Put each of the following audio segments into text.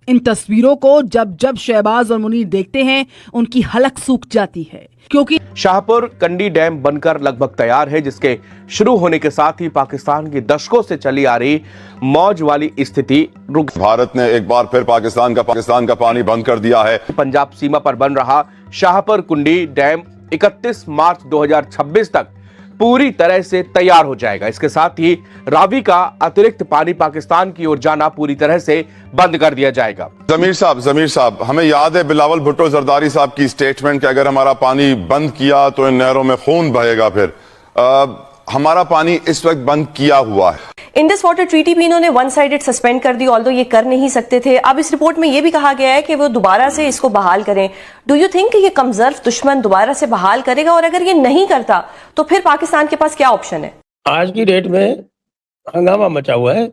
इन तस्वीरों को जब जब शहबाज और मुनीर देखते हैं उनकी हलक सूख जाती है, क्योंकि शाहपुर कंडी डैम बनकर लगभग तैयार है, जिसके शुरू होने के साथ ही पाकिस्तान की दशकों से चली आ रही मौज वाली स्थिति रुक। भारत ने एक बार फिर पाकिस्तान का पानी बंद कर दिया है। पंजाब सीमा पर बन रहा शाहपुर कुंडी डैम 31 मार्च 2026 तक पूरी तरह से तैयार हो जाएगा। इसके साथ ही रावी का अतिरिक्त पानी पाकिस्तान की ओर जाना पूरी तरह से बंद कर दिया जाएगा। जमीर साहब, हमें याद है बिलावल भुट्टो जरदारी साहब की स्टेटमेंट कि अगर हमारा पानी बंद किया तो इन नहरों में खून बहेगा। फिर हमारा पानी इस वक्त बंद किया हुआ है। इंडस वाटर ट्रीटी भी इन्होंने वन साइडेड सस्पेंड कर दी, ऑल्दो ये कर नहीं सकते थे। अब इस रिपोर्ट में ये भी कहा गया है कि वो दोबारा से इसको बहाल करें। डू यू थिंक ये कमजोर दुश्मन दोबारा से बहाल करेगा, और अगर ये नहीं करता तो फिर पाकिस्तान के पास क्या ऑप्शन है? आज की डेट में हंगामा मचा हुआ है।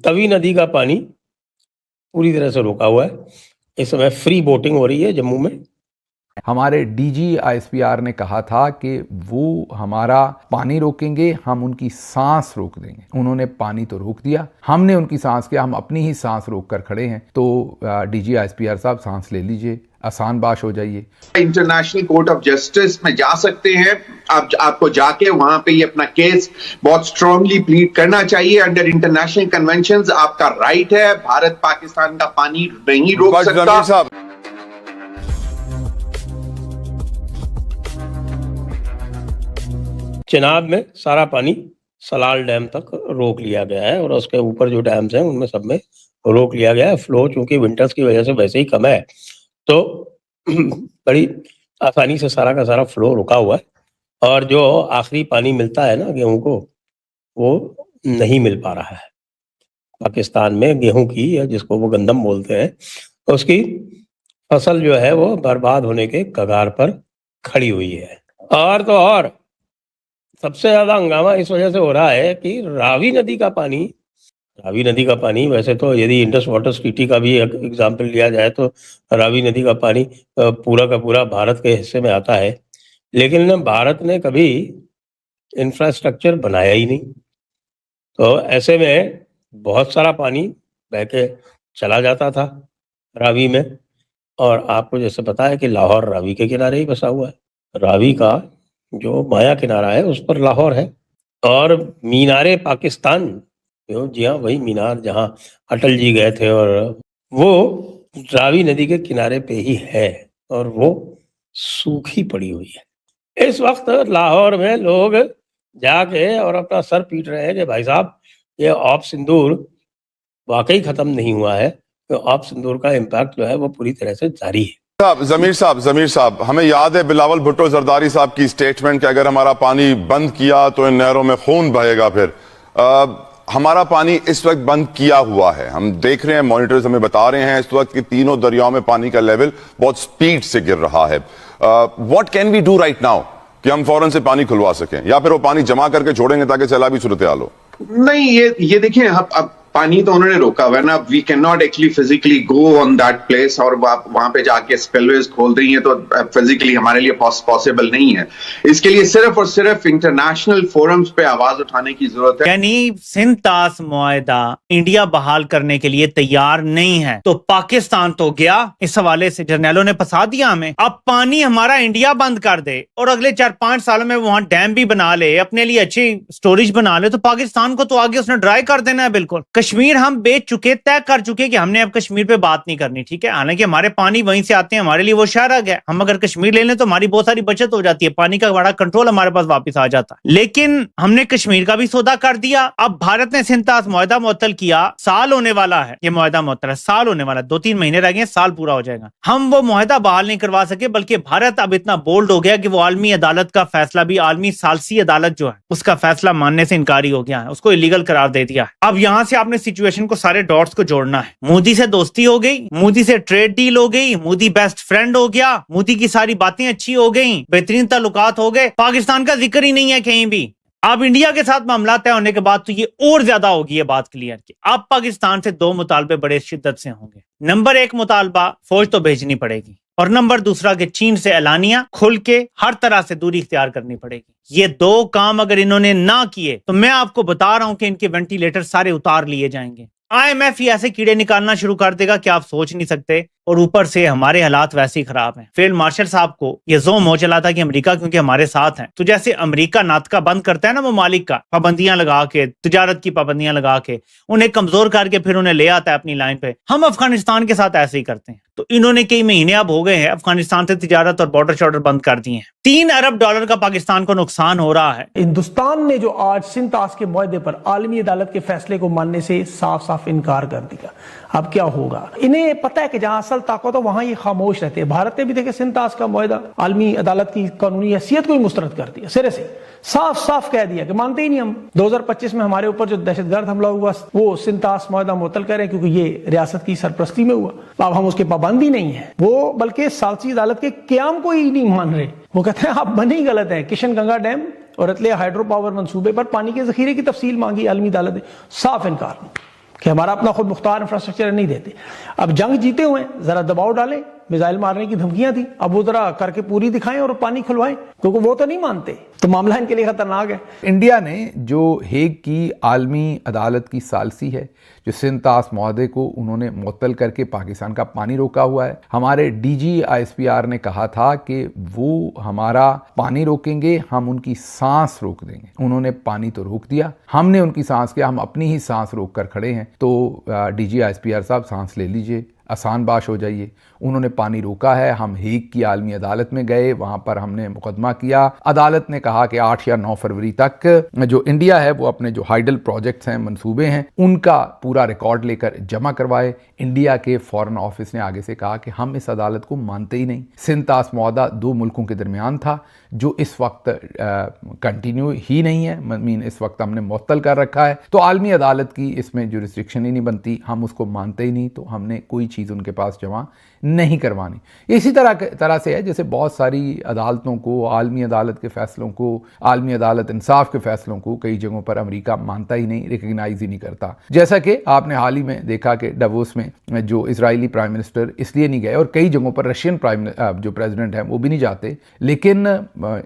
तवी नदी का पानी पूरी तरह से रोका हुआ है। इस समय फ्री बोटिंग हो रही है जम्मू में। हमारे डीजी आईएसपीआर ने कहा था कि वो हमारा पानी रोकेंगे, हम उनकी सांस रोक देंगे। उन्होंने पानी तो रोक दिया, हमने उनकी सांस किया, हम अपनी ही सांस रोक कर खड़े हैं। तो डीजी आईएसपीआर साहब सांस ले लीजिए, आसान बाश हो जाइए। इंटरनेशनल कोर्ट ऑफ जस्टिस में जा सकते हैं। आपको जाके वहां पे ये अपना केस बहुत स्ट्रांगली प्लीड करना चाहिए। अंडर इंटरनेशनल कन्वेंशंस आपका राइट है। भारत पाकिस्तान का पानी नहीं रोक सकता। चिनाब में सारा पानी सलाल डैम तक रोक लिया गया है, और उसके ऊपर जो डैम्स हैं उनमें सब में रोक लिया गया है। फ्लो चूंकि विंटर्स की वजह से वैसे ही कम है, तो बड़ी आसानी से सारा का सारा फ्लो रुका हुआ है। और जो आखिरी पानी मिलता है ना गेहूं को, वो नहीं मिल पा रहा है। पाकिस्तान में गेहूं की, या जिसको वो गंदम बोलते हैं, उसकी फसल जो है वो बर्बाद होने के कगार पर खड़ी हुई है। और तो और सबसे ज्यादा हंगामा इस वजह से हो रहा है कि रावी नदी का पानी वैसे तो यदि इंडस वाटर ट्रीटी का भी एग्जाम्पल लिया जाए तो रावी नदी का पानी पूरा का पूरा भारत के हिस्से में आता है, लेकिन भारत ने कभी इंफ्रास्ट्रक्चर बनाया ही नहीं। तो ऐसे में बहुत सारा पानी बह के चला जाता था रावी में। और आपको जैसे पता है कि लाहौर रावी के किनारे ही बसा हुआ है। रावी का जो बायां किनारा है उस पर लाहौर है। और मीनारे पाकिस्तान, जी हाँ, वही मीनार जहाँ अटल जी गए थे, और वो रावी नदी के किनारे पे ही है, और वो सूखी पड़ी हुई है। इस वक्त लाहौर में लोग जाके और अपना सर पीट रहे हैं कि भाई साहब, ये ऑप सिंदूर वाकई खत्म नहीं हुआ है। तो ऑप सिंदूर का इम्पैक्ट जो है वो पूरी तरह से जारी है। जमीर साहब, हमें याद है बिलावल भुट्टो जरदारी साहब की स्टेटमेंट कि अगर हमारा पानी बंद किया तो इन नहरों में खून बहेगा। फिर हमारा पानी इस वक्त बंद किया हुआ है। हम देख रहे हैं, मॉनिटर्स हमें बता रहे हैं इस वक्त कि तीनों दरियाओं में पानी का लेवल बहुत स्पीड से गिर रहा है। What can we do right now कि हम फौरन से पानी खुलवा सकें, या फिर वो पानी जमा करके छोड़ेंगे ताकि सैलाबी सूरत हाल हो? नहीं, ये देखिए, अब पानी तो उन्होंने रोका हुआ है ना। We can not actually physically go on that place, और वहां पे जाके स्पिलवेज खोल रही है तो फिजिकली हमारे लिए पॉसिबल नहीं है। इसके लिए सिर्फ और सिर्फ इंटरनेशनल फोरम्स पे आवाज उठाने की जरूरत है। यानी सिंध तास मुआहदा इंडिया बहाल करने के लिए तैयार नहीं है, तो पाकिस्तान तो गया। इस हवाले से जर्नैलों ने फंसा दिया हमें। अब पानी हमारा इंडिया बंद कर दे और अगले 4-5 सालों में वहां डैम भी बना ले, अपने लिए अच्छी स्टोरेज बना ले, तो पाकिस्तान को तो आगे उसने ड्राई कर देना है बिल्कुल। कश्मीर हम बेच चुके, तय कर चुके कि हमने अब कश्मीर पे बात नहीं करनी, ठीक है। हालांकि हमारे पानी वहीं से आते हैं, हमारे लिए वो शहर आ गया। हम अगर कश्मीर ले लें तो हमारी बहुत सारी बचत हो जाती है, पानी का बड़ा कंट्रोल हमारे पास वापस आ जाता है। लेकिन हमने कश्मीर का भी सौदा कर दिया। अब भारत ने सिंध तास मुआहदा मुअत्तल किया, साल होने वाला है ये मुआहदा मुअत्तल है, साल होने वाला, 2-3 महीने रह गए, साल पूरा हो जाएगा। हम वो मुआहदा बहाल नहीं करवा सके, बल्कि भारत अब इतना बोल्ड हो गया कि वो आलमी अदालत का फैसला भी, आलमी सालसी अदालत जो है उसका फैसला मानने से इनकारी हो गया है, उसको इलीगल करार दे दिया है। अब यहां से आपने सिचुएशन को, सारे डॉट्स को जोड़ना है। मोदी से दोस्ती हो गई, मोदी से ट्रेड डील हो गई, मोदी बेस्ट फ्रेंड हो गया, मोदी की सारी बातें अच्छी हो गई, बेहतरीन ताल्लुकात हो गए, पाकिस्तान का जिक्र ही नहीं है कहीं भी। अब इंडिया के साथ मामला तय होने के बाद तो ये और ज्यादा होगी ये बात क्लियर की। अब पाकिस्तान से 2 मुतालबे बड़े शिद्दत से होंगे। नंबर 1 मुतालबा, फौज तो भेजनी पड़ेगी, और नंबर दूसरा कि चीन से एलानिया खुल के हर तरह से दूरी इख्तियार करनी पड़ेगी। ये 2 काम अगर इन्होंने ना किए तो मैं आपको बता रहा हूं कि इनके वेंटिलेटर सारे उतार लिए जाएंगे। IMF ही ऐसे कीड़े निकालना शुरू कर देगा कि आप सोच नहीं सकते। और ऊपर से हमारे हालात वैसे ही खराब हैं। फील्ड मार्शल साहब को ये जोम हो चला था कि अमेरिका क्योंकि हमारे साथ है, तो जैसे अमेरिका नाटका बंद करता है ना ममालिक का, पाबंदियां लगा के, तिजारत की पाबंदियां लगा के, उन्हें कमजोर करके फिर उन्हें ले आता है अपनी लाइन पे। हम अफगानिस्तान के साथ ऐसे ही करते हैं। तो इन्होंने कई महीने अब हो गए हैं अफगानिस्तान से तिजारत और बॉर्डर शॉर्डर बंद कर दिए हैं। $3 अरब का पाकिस्तान को नुकसान हो रहा है। हिंदुस्तान ने जो आज सिंतास के मुआहदे पर आलमी अदालत के फैसले को मानने से साफ साफ इनकार कर दिया। अब क्या होगा? इन्हें पता है कि जहां असल ताकत हो वहां ये खामोश रहते हैं। भारत ने भी देखे सिंतास का मुआहदा, आलमी अदालत की कानूनी हैसियत को ही मुस्तरद कर दिया, सिरे से साफ साफ कह दिया कि मानते ही नहीं हम। 2025 में हमारे ऊपर जो दहशतगर्द हमला हुआ वो सिंतास मुआहदा मुअत्तल करें क्योंकि ये रियासत की सरपरस्ती में हुआ। अब हम उसके पाबंदी नहीं है, वो बल्कि सालसी अदालत के क्याम को ही नहीं मान रहे। वो कहते हैं आप बने ही गलत है। किशन गंगा डैम और रतलिया हाइड्रो पावर मंसूबे पर पानी के जखीरे की तफसील मांगी आलमी अदालत ने, साफ इनकार कि हमारा अपना खुद मुख्तार इंफ्रास्ट्रक्चर नहीं देते। अब जंग जीते हुए जरा दबाव डालें, मिसाइल मारने की धमकियां थी, अब वो जरा करके पूरी दिखाएं और पानी खुलवाएं, क्योंकि वो तो नहीं मानते, तो मामला इनके लिए खतरनाक है। इंडिया ने जो हेग की आलमी अदालत की सालसी है, जो सिंतास मुआहदे को उन्होंने मुअत्तल करके पाकिस्तान का पानी रोका हुआ है। हमारे DG ISPR ने कहा था कि वो हमारा पानी रोकेंगे, हम उनकी सांस रोक देंगे। उन्होंने पानी तो रोक दिया, हमने उनकी सांस किया, हम अपनी ही सांस रोक कर खड़े हैं। तो DG ISPR साहब सांस ले लीजिए, आसान बाश हो जाइए। उन्होंने पानी रोका है। हम हेग की आलमी अदालत में गए, वहां पर हमने मुकदमा किया। अदालत ने कहा कि 8 या 9 फरवरी तक जो इंडिया है वो अपने जो हाइडल प्रोजेक्ट्स हैं, मंसूबे हैं, उनका पूरा रिकॉर्ड लेकर जमा करवाए। इंडिया के फॉरेन ऑफिस ने आगे से कहा कि हम इस अदालत को मानते ही नहीं। सिंतास मुआहदा 2 मुल्कों के दरमियान था जो इस वक्त कंटिन्यू ही नहीं है, मीन इस वक्त हमने मुअत्तल कर रखा है। तो आलमी अदालत की इसमें जुरिस्डिक्शन ही नहीं बनती, हम उसको मानते ही नहीं, तो हमने कोई चीज़ उनके पास जमा नहीं करवानी। इसी तरह से है जैसे बहुत सारी अदालतों को, आलमी अदालत के फैसलों को, आलमी अदालत इंसाफ के फैसलों को कई जगहों पर अमेरिका मानता ही नहीं, रिकग्नाइज ही नहीं करता। जैसा कि आपने हाल ही में देखा कि डावोस में जो इजरायली प्राइम मिनिस्टर इसलिए नहीं गए, और कई जगहों पर रशियन जो प्रेसिडेंट हैं वो भी नहीं जाते, लेकिन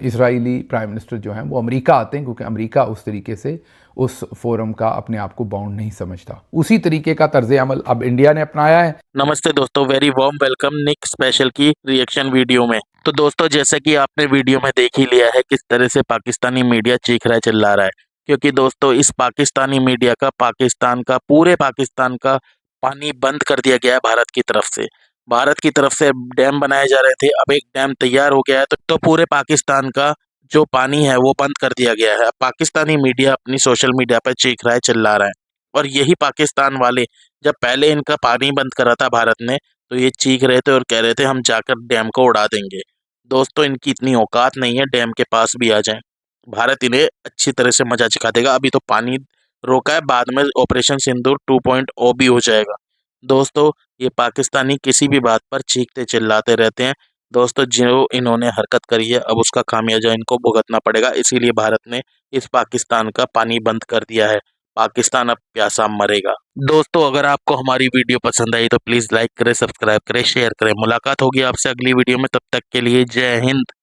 इजरायली प्राइम मिनिस्टर जो हैं वो अमेरिका आते हैं, क्योंकि अमेरिका उस तरीके से उस फोरम का अपने आप को बाउंड नहीं समझता। उसी तरीके का तर्ज अमल अब इंडिया ने अपनाया है। नमस्ते दोस्तों, वेरी वार्म वेलकम निक स्पेशल की रिएक्शन वीडियो में। तो दोस्तों, जैसे कि आपने वीडियो में देख ही लिया है किस तरह से पाकिस्तानी मीडिया चीख रहा है, चिल्ला रहा है, क्योंकि दोस्तों इस पाकिस्तानी मीडिया का पूरे पाकिस्तान का पानी बंद कर दिया गया है भारत की तरफ से। भारत की तरफ से डैम बनाए जा रहे थे, अब एक डैम तैयार हो गया है, तो पूरे पाकिस्तान का जो पानी है वो बंद कर दिया गया है। पाकिस्तानी मीडिया अपनी सोशल मीडिया पर चीख रहा है, चिल्ला रहा है, और यही पाकिस्तान वाले जब पहले इनका पानी बंद करा था भारत ने, तो ये चीख रहे थे और कह रहे थे हम जाकर डैम को उड़ा देंगे। दोस्तों, इनकी इतनी औकात नहीं है डैम के पास भी आ जाएं, भारत इन्हें अच्छी तरह से मजा चखा देगा। अभी तो पानी रोका है, बाद में ऑपरेशन सिंदूर 2.0 भी हो जाएगा। दोस्तों, ये पाकिस्तानी किसी भी बात पर चीखते चिल्लाते रहते हैं। दोस्तों, जो इन्होंने हरकत करी है अब उसका खामियाजा इनको भुगतना पड़ेगा, इसीलिए भारत ने इस पाकिस्तान का पानी बंद कर दिया है। पाकिस्तान अब प्यासा मरेगा। दोस्तों, अगर आपको हमारी वीडियो पसंद आई तो प्लीज लाइक करें, सब्सक्राइब करें, शेयर करें। मुलाकात होगी आपसे अगली वीडियो में, तब तक के लिए जय हिंद।